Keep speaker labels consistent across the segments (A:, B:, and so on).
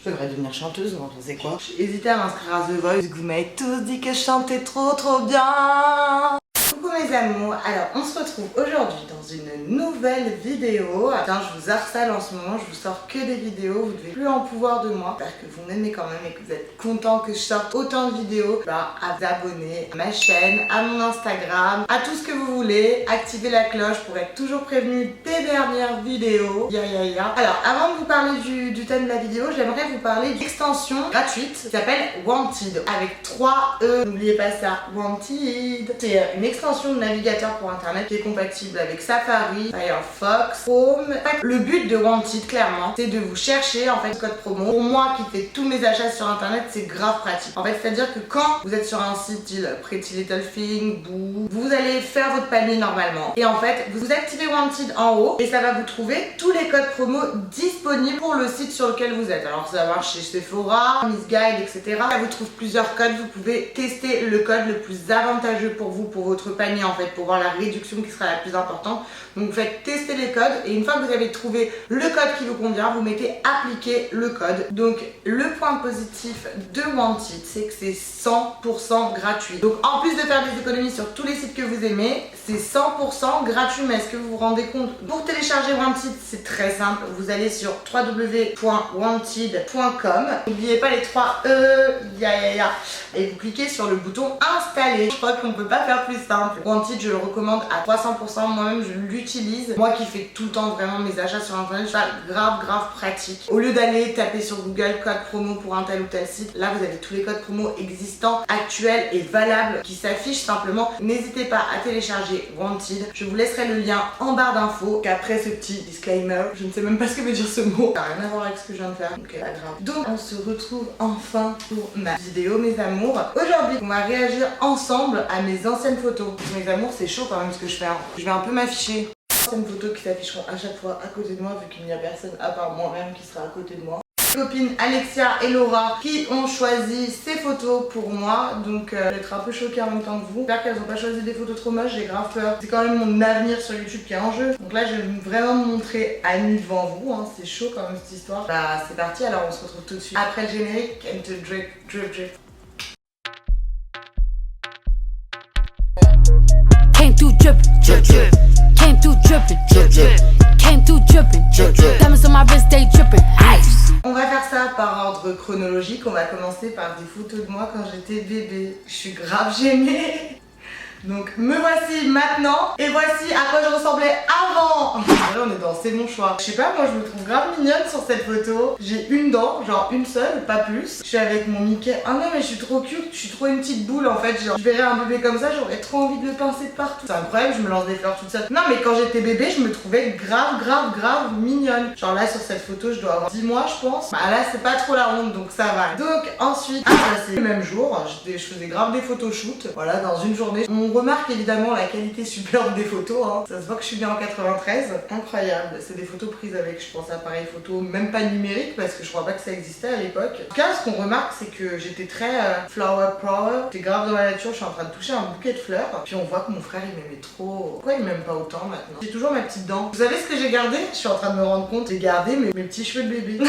A: Je devrais devenir chanteuse, vous en pensez quoi? J'ai hésité à m'inscrire à The Voice, vous m'avez tous dit que je chantais trop bien. Coucou mes amours, alors on se retrouve aujourd'hui dans une nouvelle vidéo. Putain, je vous harcèle en ce moment, je vous sors que des vidéos, vous devez plus en pouvoir de moi. J'espère que vous m'aimez quand même et que vous êtes contents que je sorte autant de vidéos. À vous abonner à ma chaîne, à mon Instagram, à tout ce que vous voulez. Activez la cloche pour être toujours prévenu des dernières vidéos. Alors avant de vous parler du thème de la vidéo, j'aimerais vous parler d'une extension gratuite qui s'appelle Wanted avec 3 E. N'oubliez pas ça, Wanted. C'est une extension de navigateur pour internet qui est compatible avec Safari, Firefox, Chrome. Le but de Wanted clairement c'est de vous chercher en fait ce code promo. Pour moi qui fais tous mes achats sur internet, c'est grave pratique. En fait, c'est à dire que quand vous êtes sur un site style Pretty Little Thing, Boo, vous allez faire votre panier normalement et en fait vous activez Wanted en haut et ça va vous trouver tous les codes promo disponibles pour le site sur lequel vous êtes. Alors ça marche chez Sephora, Miss Guide, etc. Ça vous trouve plusieurs codes, vous pouvez tester le code le plus avantageux pour vous, pour votre panier en fait, pour voir la réduction qui sera la plus importante. Donc vous faites tester les codes et une fois que vous avez trouvé le code qui vous convient, vous mettez appliquer le code. Donc le point positif de Wanted, c'est que c'est 100% gratuit. Donc en plus de faire des économies sur tous les sites que vous aimez, c'est 100% gratuit. Mais est-ce que vous vous rendez compte? Pour télécharger Wanted, c'est très simple. Vous allez sur www.wanted.com. N'oubliez pas les 3 E, et vous cliquez sur le bouton installer. Je crois qu'on peut pas faire plus simple. Wanted, je le recommande à 300%. Moi-même, je l'utilise. Moi qui fais tout le temps vraiment mes achats sur internet, je trouve grave pratique. Au lieu d'aller taper sur Google code promo pour un tel ou tel site, là vous avez tous les codes promo existants, actuels et valables qui s'affichent simplement. N'hésitez pas à télécharger Wanted. Je vous laisserai le lien en barre d'infos. Qu'après ce petit disclaimer, je ne sais même pas ce que veut dire ce mot. Ça n'a rien à voir avec ce que je viens de faire. Donc pas grave. Donc on se retrouve enfin pour ma vidéo mes amours. Aujourd'hui on va réagir ensemble à mes anciennes photos. Mes amours, c'est chaud quand même ce que je fais. Je vais un peu m'afficher. Anciennes photos qui s'afficheront à chaque fois à côté de moi vu qu'il n'y a personne à part moi-même qui sera à côté de moi. Mes copines Alexia et Laura qui ont choisi ces photos pour moi, donc d'être un peu choquée en même temps que vous. J'espère qu'elles n'ont pas choisi des photos trop moches, j'ai grave peur. C'est quand même mon avenir sur YouTube qui est en jeu. Donc là je vais vraiment me montrer à nu devant vous, hein. C'est chaud quand même cette histoire. Bah c'est parti, alors on se retrouve tout de suite après le générique. And to drip.
B: Came through drippin', drip drip. Came through drippin', drip drip. Came through drippin', drip drip. Diamonds on my wrist, they drippin', ice.
A: On va faire ça par ordre chronologique. On va commencer par des photos de moi quand j'étais bébé. Je suis grave gênée. Donc me voici maintenant et voici à quoi je ressemblais avant. Là on est dans c'est mon choix. Je sais pas, moi je me trouve grave mignonne sur cette photo. J'ai une dent, genre une seule, pas plus. Je suis avec mon Mickey. Ah non mais je suis trop cute, je suis trop une petite boule en fait. Genre je verrais un bébé comme ça, j'aurais trop envie de le pincer de partout. C'est incroyable, je me lance des fleurs toute seule. Non mais quand j'étais bébé, je me trouvais grave mignonne. Genre là sur cette photo, je dois avoir 10 mois je pense. Bah là c'est pas trop la honte donc ça va. Donc ensuite, c'est le même jour, je faisais grave des photos shoot. Voilà, dans une journée. On remarque évidemment la qualité superbe des photos, hein. Ça se voit que je suis bien en 93. Incroyable, c'est des photos prises avec, je pense, appareil photo, même pas numérique parce que je crois pas que ça existait à l'époque. En tout cas, ce qu'on remarque, c'est que j'étais très flower power. J'étais grave dans la nature, je suis en train de toucher un bouquet de fleurs. Puis on voit que mon frère il m'aimait trop. Pourquoi il m'aime pas autant maintenant? J'ai toujours ma petite dent. Vous savez ce que j'ai gardé? Je suis en train de me rendre compte, j'ai gardé mes petits cheveux de bébé.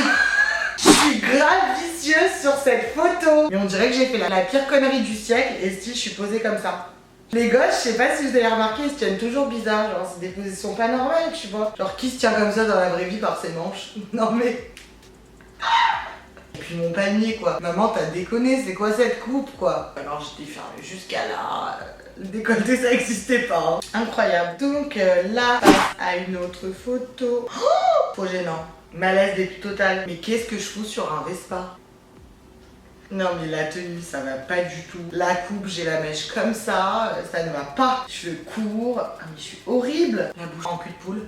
A: Je suis grave vicieuse sur cette photo. Mais on dirait que j'ai fait la pire connerie du siècle et style, je suis posée comme ça. Les gosses, je sais pas si vous avez remarqué, ils se tiennent toujours bizarre, genre c'est des positions pas normales, tu vois. Genre qui se tient comme ça dans la vraie vie par ses manches? Non mais... Et puis mon panier quoi. Maman t'as déconné, c'est quoi cette coupe quoi? Alors j'étais fermée jusqu'à là, le décolleté ça existait pas. Hein. Incroyable. Donc là, à une autre photo. Oh, trop gênant. Malaise des plus total. Mais qu'est-ce que je fous sur un Vespa? Non mais la tenue ça va pas du tout. La coupe j'ai la mèche comme ça ne va pas. Cheveux courts, ah mais je suis horrible. La bouche en cul de poule.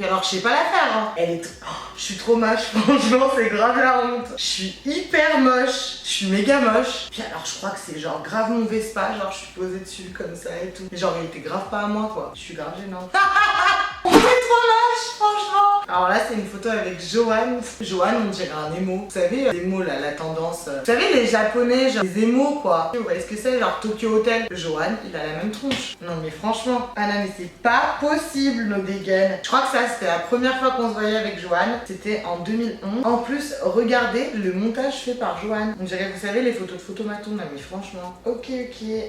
A: Et alors je sais pas la faire hein. Elle est je suis trop moche, franchement c'est grave la honte. Je suis hyper moche, je suis méga moche. Puis alors je crois que c'est genre grave mon Vespa, genre je suis posée dessus comme ça et tout. Mais genre il était grave pas à moi quoi. Je suis grave gênante. On est trop moche franchement. Alors là, c'est une photo avec Johan. Johan, on dirait un émo. Vous savez, les émos là, la tendance. Vous savez, les japonais, genre les émos quoi. Vous voyez ce que c'est, genre Tokyo Hotel. Johan, il a la même tronche. Non mais franchement, ah non mais c'est pas possible nos dégaines. Je crois que ça, c'était la première fois qu'on se voyait avec Johan. C'était en 2011. En plus, regardez le montage fait par Johan. On dirait, vous savez, les photos de photomaton. Non mais franchement. Ok.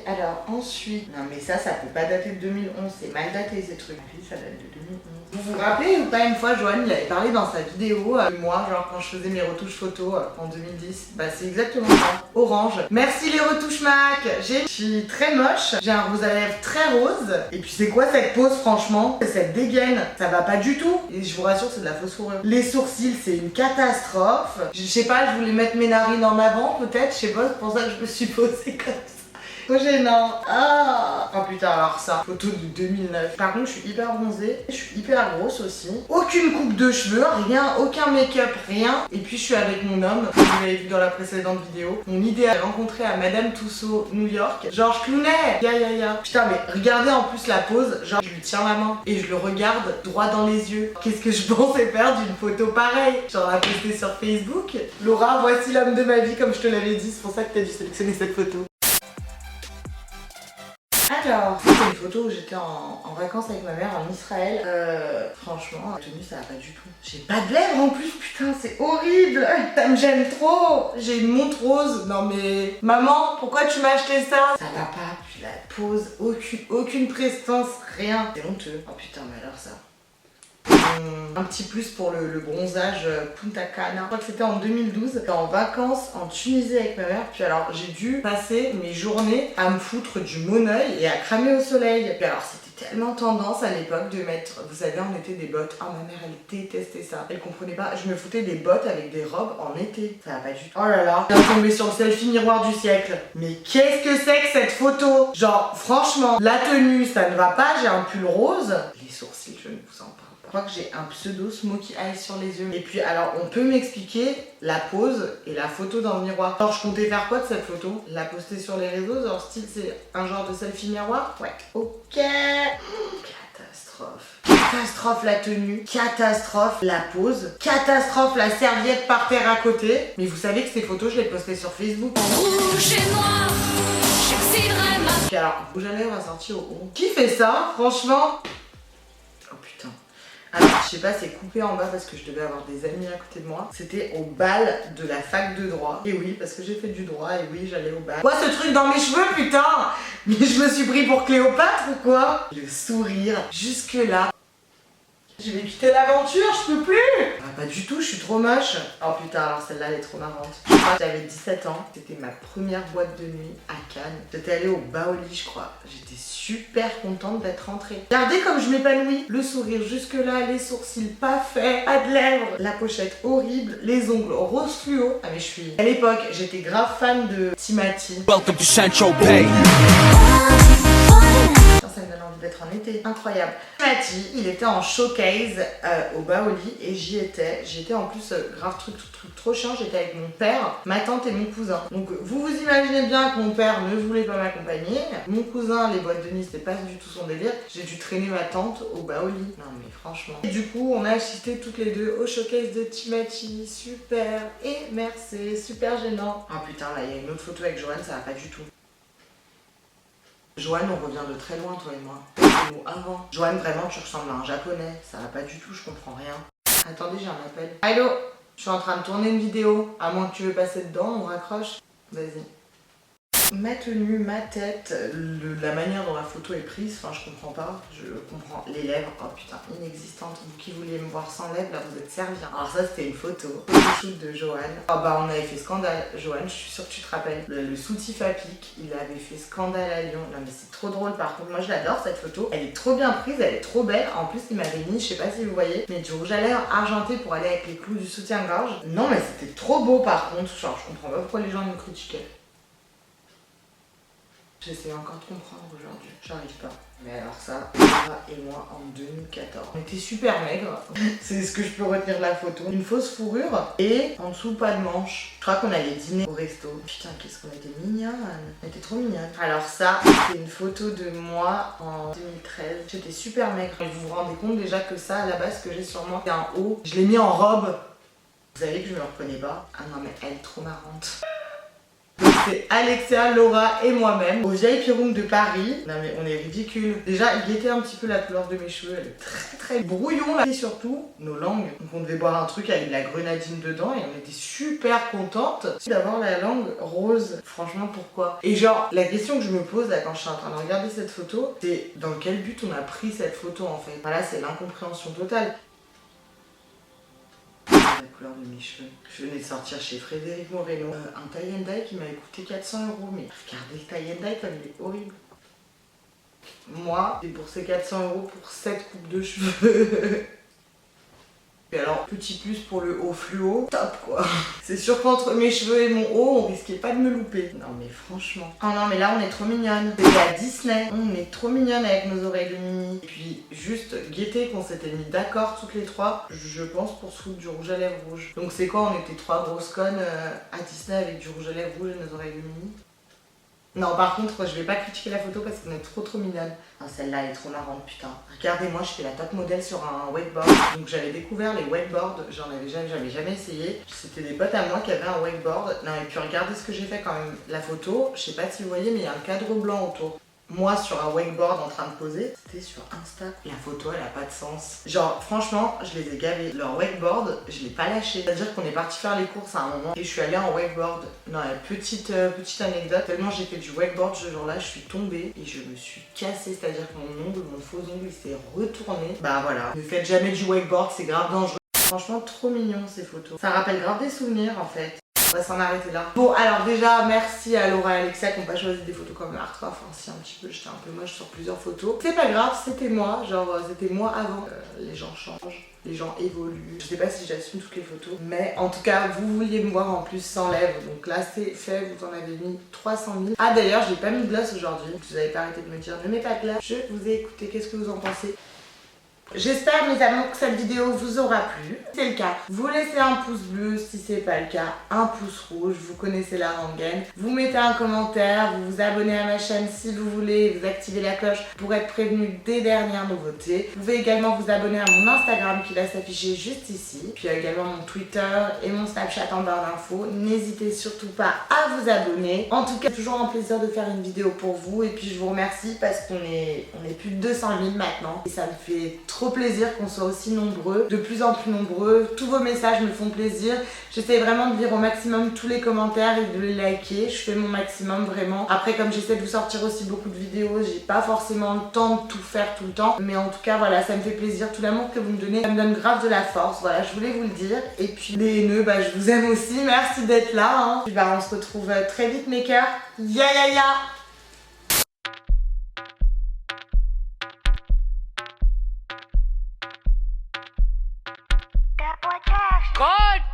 A: Alors ensuite, non mais ça peut pas dater de 2011. C'est mal daté ces trucs. Ça date de 2011. Vous vous rappelez ou pas, une fois Johan il avait parlé dans sa vidéo de moi, genre quand je faisais mes retouches photos en 2010. Bah c'est exactement ça, orange. Merci les retouches Mac. Je suis très moche, j'ai un rouge à lèvres très rose. Et puis c'est quoi cette pose franchement? Cette dégaine, ça va pas du tout. Et je vous rassure, c'est de la fausse fourrure. Les sourcils, c'est une catastrophe. Je sais pas, je voulais mettre mes narines en avant peut-être, je sais pas, c'est pour ça que je me suis posée comme ça. Trop gênant. Ah. Oh putain, alors ça, photo de 2009. Par contre, je suis hyper bronzée, je suis hyper grosse aussi. Aucune coupe de cheveux, rien, aucun make-up, rien. Et puis je suis avec mon homme, comme vous l'avez vu dans la précédente vidéo. Mon idéal, rencontré à Madame Tussauds, New York, Georges Clooney. Ya. Putain, mais regardez en plus la pose, genre je lui tiens la main et je le regarde droit dans les yeux. Qu'est-ce que je pensais faire d'une photo pareille? Genre la poster sur Facebook. Laura, voici l'homme de ma vie, comme je te l'avais dit, c'est pour ça que t'as dû sélectionner cette photo. Alors, c'est une photo où j'étais en vacances avec ma mère en Israël. Franchement, la tenue ça va pas du tout. J'ai pas de lèvres en plus, putain, c'est horrible. Ça me gêne trop. J'ai une montre rose. Non mais, maman, pourquoi tu m'as acheté ça? Ça va pas, puis la pose, aucune prestance, rien. C'est honteux. Oh putain, mais alors ça. Un petit plus pour le bronzage Punta Cana. Je crois que c'était en 2012. J'étais en vacances en Tunisie avec ma mère. Puis alors j'ai dû passer mes journées à me foutre du Monoeil et à cramer au soleil. Puis alors c'était tellement tendance à l'époque de mettre, vous savez, en été des bottes. Oh, ma mère elle détestait ça. Elle comprenait pas. Je me foutais des bottes avec des robes en été. Ça va pas du tout. Oh là là. Je viens de tomber sur le selfie miroir du siècle. Mais qu'est-ce que c'est que cette photo? Genre franchement, la tenue ça ne va pas. J'ai un pull rose. Les sourcils, je ne vous en parle. Je crois que j'ai un pseudo smokey eye sur les yeux. Et puis alors on peut m'expliquer la pose et la photo dans le miroir. Alors je comptais faire quoi de cette photo? La poster sur les réseaux, genre style c'est un genre de selfie miroir? Ouais. Ok. Catastrophe. Catastrophe la tenue, catastrophe la pose, catastrophe la serviette par terre à côté. Mais vous savez que ces photos je les postais sur Facebook.
B: Chez moi, j'exciderai ma...
A: Puis alors, rouge à lèvres assorti au haut. Qui fait ça, franchement? Oh putain. Alors, je sais pas, c'est coupé en bas parce que je devais avoir des amis à côté de moi. C'était au bal de la fac de droit. Et oui, parce que j'ai fait du droit et oui, j'allais au bal. Quoi ce truc dans mes cheveux, putain? Mais je me suis pris pour Cléopâtre ou quoi? Le sourire, jusque là. Je vais quitter l'aventure, je peux plus. Ah, pas du tout, je suis trop moche. Oh putain, alors celle-là elle est trop marrante. J'avais 17 ans, c'était ma première boîte de nuit à Cannes. J'étais allée au Baoli je crois. J'étais super contente d'être rentrée. Regardez comme je m'épanouis. Le sourire jusque là, les sourcils pas faits, pas de lèvres, la pochette horrible, les ongles rose fluo. Ah mais je suis... À l'époque, j'étais grave fan de Timati.
C: Welcome to Saint-Tropez.
A: Ça me donne envie d'être en été, incroyable. Timati, il était en showcase au Baoli et j'y étais. J'étais en plus grave truc trop chiant, j'étais avec mon père, ma tante et mon cousin. Donc vous imaginez bien que mon père ne voulait pas m'accompagner. Mon cousin, les boîtes de nuit, c'était pas du tout son délire. J'ai dû traîner ma tante au Baoli. Non mais franchement. Et du coup, on a assisté toutes les deux au showcase de Timati. Super immersé, super gênant. Ah putain, là il y a une autre photo avec Johan, ça va pas du tout. Johan, on revient de très loin, toi et moi. Ou avant. Johan, vraiment, tu ressembles à un japonais. Ça va pas du tout, je comprends rien. Attendez, j'ai un appel. Allô? Je suis en train de tourner une vidéo. À moins que tu veux passer dedans, on raccroche. Vas-y. Ma tenue, ma tête, la manière dont la photo est prise, enfin je comprends pas, je comprends les lèvres, oh putain, inexistantes, vous qui vouliez me voir sans lèvres, là vous êtes servi. Alors ça c'était une photo de Johan. Ah bah on avait fait scandale, Johan, je suis sûre que tu te rappelles, le soutif à pic, il avait fait scandale à Lyon, non mais c'est trop drôle par contre, moi je l'adore cette photo, elle est trop bien prise, elle est trop belle, en plus il m'avait mis, je sais pas si vous voyez, mais du rouge à lèvres argenté pour aller avec les clous du soutien-gorge. Non mais c'était trop beau par contre, genre je comprends pas pourquoi les gens me critiquaient. J'essaie encore de comprendre aujourd'hui. J'arrive pas. Mais alors ça, Laura et moi en 2014. On était super maigres. C'est ce que je peux retenir de la photo. Une fausse fourrure et en dessous pas de manche. Je crois qu'on allait dîner au resto. Putain, qu'est-ce qu'on était mignonne. On était trop mignonne. Alors ça, c'est une photo de moi en 2013. J'étais super maigre. Et vous vous rendez compte déjà que ça, à la base, ce que j'ai sur moi, c'est un haut. Je l'ai mis en robe. Vous savez que je me reconnais pas. Ah non mais elle est trop marrante. Donc c'est Alexia, Laura et moi-même au VIP Room de Paris. Non mais on est ridicule. Déjà, guettez un petit peu la couleur de mes cheveux. Elle est très brouillon là. Et surtout, nos langues. Donc on devait boire un truc avec de la grenadine dedans et on était super contentes d'avoir la langue rose. Franchement, pourquoi? Et genre, la question que je me pose là quand je suis en train de regarder cette photo, c'est dans quel but on a pris cette photo en fait. Voilà, c'est l'incompréhension totale. La couleur de mes cheveux. Je venais de sortir chez Frédéric Moreno un tie and dye qui m'a coûté 400 €. Mais regardez le tie and dye comme il est horrible. Moi, j'ai déboursé 400 € pour 7 coupes de cheveux. Et alors, petit plus pour le haut fluo, top quoi. C'est sûr qu'entre mes cheveux et mon haut, on risquait pas de me louper. Non mais franchement. Oh non mais là on est trop mignonne. C'était à Disney. On est trop mignonne avec nos oreilles de Mini. Et puis juste guetter qu'on s'était mis d'accord toutes les trois, je pense pour se foutre du rouge à lèvres rouge. Donc c'est quoi, on était trois grosses connes à Disney avec du rouge à lèvres rouge et nos oreilles de Mini. Non, par contre, je vais pas critiquer la photo parce qu'on est trop mignonne. Ah, celle-là, elle est trop marrante, putain. Regardez-moi, je fais la top modèle sur un wakeboard. Donc j'avais découvert les wakeboards, j'avais jamais essayé. C'était des potes à moi qui avaient un wakeboard. Non, et puis regardez ce que j'ai fait quand même. La photo, je sais pas si vous voyez, mais il y a un cadre blanc autour. Moi sur un wakeboard en train de poser, c'était sur Insta. La photo elle a pas de sens. Genre franchement je les ai gavés. Leur wakeboard je l'ai pas lâché. C'est à dire qu'on est parti faire les courses à un moment et je suis allée en wakeboard. Non, petite anecdote, tellement j'ai fait du wakeboard ce jour là, je suis tombée et je me suis cassée. C'est à dire que mon faux ongle il s'est retourné. Bah voilà, ne faites jamais du wakeboard, c'est grave dangereux. Franchement trop mignon ces photos. Ça rappelle grave des souvenirs en fait. On va s'en arrêter là. Bon alors déjà merci à Laura et Alexia qui n'ont pas choisi des photos comme l'art. Enfin si un petit peu, j'étais un peu moche sur plusieurs photos. C'est pas grave, c'était moi, genre c'était moi avant. Les gens changent, les gens évoluent. Je sais pas si j'assume toutes les photos, mais en tout cas vous vouliez me voir en plus sans lèvres. Donc là c'est fait, vous en avez mis 300 000. Ah d'ailleurs j'ai pas mis de gloss aujourd'hui. Vous avez pas arrêté de me dire ne mets pas de gloss. Je vous ai écouté, qu'est-ce que vous en pensez? J'espère mes amours que cette vidéo vous aura plu. Si c'est le cas, vous laissez un pouce bleu. Si c'est pas le cas, un pouce rouge. Vous connaissez la rengaine. Vous mettez un commentaire, vous vous abonnez à ma chaîne si vous voulez. Vous activez la cloche pour être prévenu des dernières nouveautés. Vous pouvez également vous abonner à mon Instagram qui va s'afficher juste ici. Puis il y a également mon Twitter et mon Snapchat en barre d'infos. N'hésitez surtout pas à vous abonner. En tout cas, c'est toujours un plaisir de faire une vidéo pour vous. Et puis je vous remercie parce qu'on est plus de 200 000 maintenant. Et ça me fait trop plaisir qu'on soit aussi nombreux, de plus en plus nombreux. Tous vos messages me font plaisir. J'essaie vraiment de lire au maximum tous les commentaires et de les liker. Je fais mon maximum vraiment. Après comme j'essaie de vous sortir aussi beaucoup de vidéos, j'ai pas forcément le temps de tout faire tout le temps. Mais en tout cas voilà, ça me fait plaisir. Tout l'amour que vous me donnez, ça me donne grave de la force. Voilà, je voulais vous le dire. Et puis les haineux, bah je vous aime aussi. Merci d'être là. Hein. Puis bah on se retrouve très vite mes cœurs. Ya ya ya.
B: God